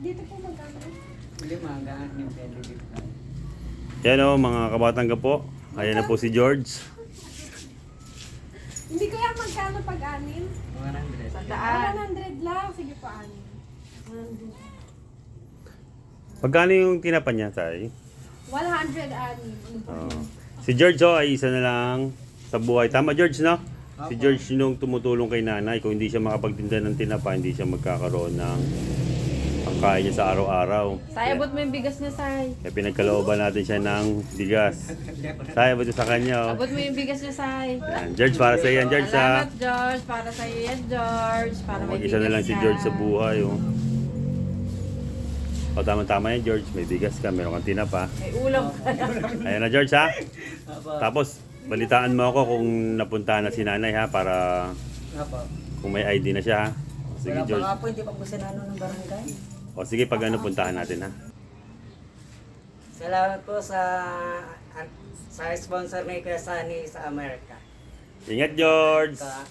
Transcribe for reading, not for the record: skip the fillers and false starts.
Dito po magkano? Hindi magaan yung pwede dito. Yan o, mga kabatangga po. Ayan na po si George. Hindi ko yan magkano pag-anim. 100. Sandaan. 100 lang. Sige po, anim. 100. Magkano yung tinapa niya, tay? 100 anim. Si George ay isa na lang sa buhay. Tama, George, no? Si George nung tumutulong kay nanay, kung hindi siya makapagtinda ng tinapa, hindi siya magkakaroon ng pangkain niya sa araw-araw. Say, abot mo yung bigas niya, Say. Kaya pinagkalooban natin siya ng bigas. Saya ba ito sa kanya? Oh. Abot mo yung bigas niya, Say. Yan. George, para sa yan, George, ha? Salamat, George. Para sa iyo yan, George. Para may Mag-isa na bigas lang si ka. George sa buhay, oh. O, tama-tama yan, George. May bigas ka, meron kang tinapa. May ulam ka. Ayan na, George, ha? Tapos, balitaan mo ako kung napuntahan na si nanay, ha? Para Apo. kung may ID na siya, ha? O, sige, Wala pa George. nga po, hindi pa po sinano ng barangay. O, sige, pag ano, puntahan natin, ha? Salamat po sa sponsor ni Kuya Sunny sa Amerika. Ingat, George! Ka-